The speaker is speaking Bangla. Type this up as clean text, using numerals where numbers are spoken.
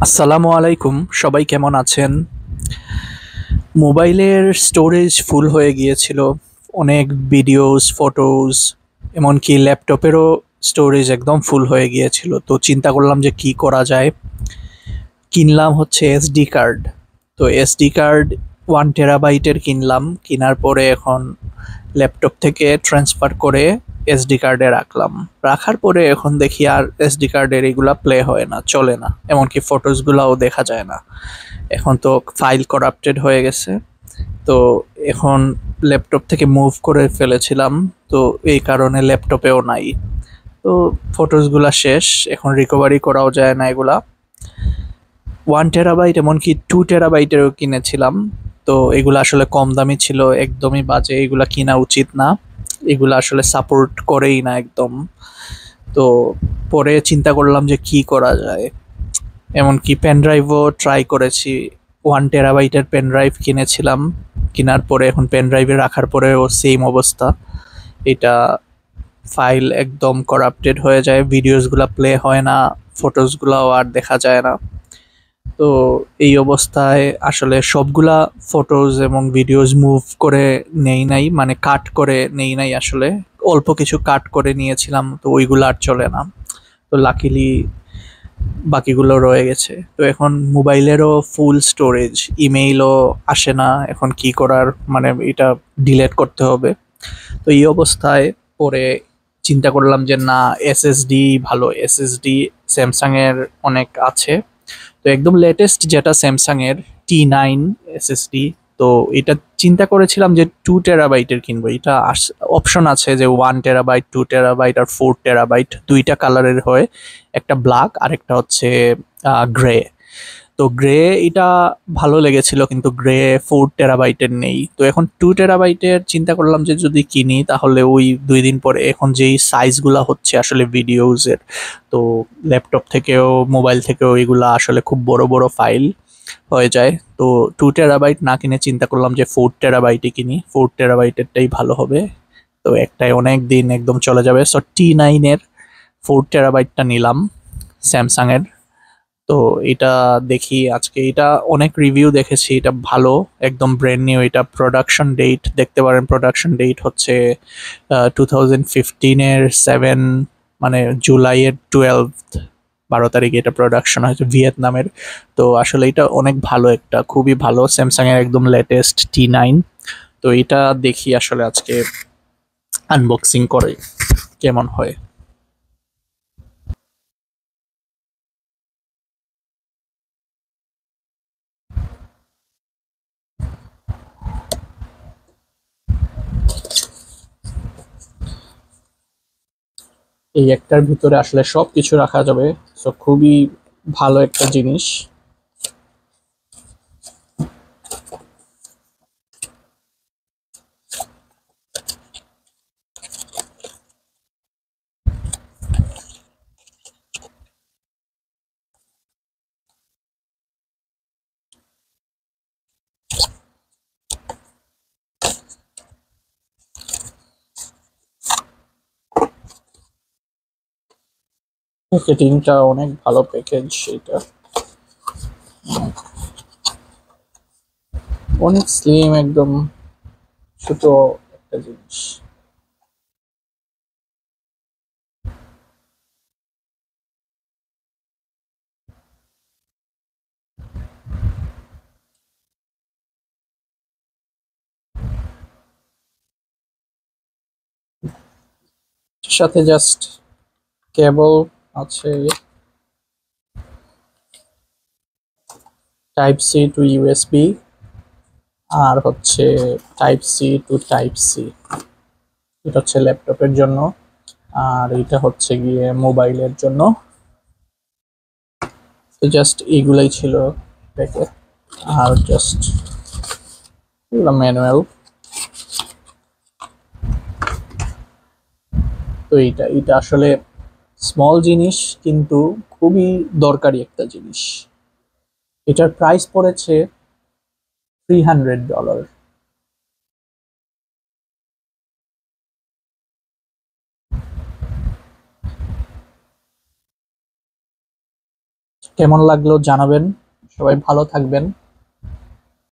আসসালামু আলাইকুম, সবাই কেমন আছেন? মোবাইলের স্টোরেজ ফুল হয়ে গিয়েছিল। অনেক ভিডিওস, ফটোস, এমনকি ল্যাপটপেরও স্টোরেজ একদম ফুল হয়ে গিয়েছিল। তো চিন্তা করলাম যে কি করা যায়। কিনলাম হচ্ছে এসডি কার্ড। তো এসডি কার্ড 1 টেরাবাইটের কিনলাম। কেনার পরে এখন ল্যাপটপ থেকে ট্রান্সফার করে এসডি কার্ডে রাখলাম। রাখার পরে এখন দেখি আর এসডি কার্ডের এগুলা প্লে হয় না, চলে না। এমনকি ফটোসগুলাও দেখা যায় না। এখন তো ফাইল করাপ্টেড হয়ে গেছে। তো এখন ল্যাপটপ থেকে মুভ করে ফেলেছিলাম। তো এই কারণে ল্যাপটপেও নাই। তো ফটোসগুলা শেষ, এখন রিকভারি করাও যায় না এগুলা। 1 টেরাবাইট এমনকি 2 টেরাবাইটেরও কিনেছিলাম। তো এগুলো আসলে কম দামি ছিল, একদমই বাজে, এগুলা কিনা উচিত না। এগুলো আসলে সাপোর্ট করেই না একদম। তো পরে চিন্তা করলাম যে কি করা যায়। এমনকি পেন ড্রাইভও ট্রাই করেছি। 1 টেরাবাইটের পেন ড্রাইভ কিনেছিলাম। কেনার পরে এখন পেন ড্রাইভে রাখার পরেও সেম অবস্থা। এটা ফাইল একদম করাপ্টেড হয়ে যায়, ভিডিওসগুলো প্লে হয় না, ফটোসগুলোও আর দেখা যায় না। তো এই অবস্থায় আসলে সবগুলা ফটোজ এবং ভিডিওস মুভ করে নেই নাই, মানে কাট করে নেই নাই আসলে। অল্প কিছু কাট করে নিয়েছিলাম, তো ওইগুলো আর চলে না। তো লাকিলি বাকিগুলো রয়ে গেছে। তো এখন মোবাইলেরও ফুল স্টোরেজ, ইমেইলও আসে না। এখন কি করার, মানে এটা ডিলেট করতে হবে। তো এই অবস্থায় পরে চিন্তা করলাম যে না, এসএসডি ভালো। এসএসডি স্যামসাং এর অনেক আছে। তো একদম লেটেস্ট যেটা স্যামসাং এর T9 এসএসডি। তো এটা চিন্তা করেছিলাম যে 2 টেরাবাইটের কিনবো। এটা অপশন আছে যে 1 টেরাবাইট, 2 টেরাবাইট আর 4 টেরাবাইট, দুইটা কালারের হয়। একটা ব্ল্যাক আর একটা হচ্ছে গ্রে। তো গ্রে এটা ভালো লেগেছিল, কিন্তু গ্রে 4 টেরাবাইটের নেই। তো এখন 2 টেরাবাইটের চিন্তা করলাম যে যদি কিনি তাহলে ওই 2 দিন পরে, এখন যেই সাইজগুলা হচ্ছে আসলে ভিডিওসের, তো ল্যাপটপ থেকেও মোবাইল থেকেও এগুলা আসলে খুব বড় বড় ফাইল হয়ে যায়। তো 2 টেরাবাইট না কিনে চিন্তা করলাম যে 4 টেরাবাইটই কিনি। 4 টেরাবাইটেরটাই ভালো হবে। তো একটাই অনেক দিন একদম চলে যাবে। সো T9 এর 4 টেরাবাইটটা নিলাম, স্যামসাং এর। তো এটা দেখি আজকে, এটা অনেক রিভিউ দেখেছি, এটা ভালো, একদম ব্র্যান্ড নিউ। এটা প্রোডাকশন ডেট দেখতে পারেন, প্রোডাকশন ডেট হচ্ছে 2015-এর 7, মানে জুলাইয়ের 12, 12 তারিখে এটা প্রোডাকশন হয়েছে ভিয়েতনামের। তো আসলে এটা অনেক ভালো, একটা খুবই ভালো স্যামসাং এর একদম লেটেস্ট T9। তো এটা দেখি আসলে আজকে আনবক্সিং করে কেমন হয়। এই একটার ভিতরে আসলে সবকিছু রাখা যাবে। সো খুবই ভালো একটা জিনিস। প্যাকেটিংটা অনেক ভালো প্যাকেজ এটা। অনেক স্লিম, একদম ছোট একটা জিনিস। সাথে জাস্ট কেবল আছে, টাইপ C to USB, আর হচ্ছে type C to type C। এটা হচ্ছে ল্যাপটপের জন্য, আর এটা হচ্ছে গিয়ে মোবাইলের জন্য। তো জাস্ট এইগুলাই ছিল প্যাকেট। আর জাস্ট ম্যানুয়াল। তো এটা আসলে স্মল জিনিস, কিন্তু খুবই দরকারি একটা জিনিস। এটার প্রাইস পড়েছে $300। কেমন লাগলো জানাবেন। সবাই ভালো থাকবেন।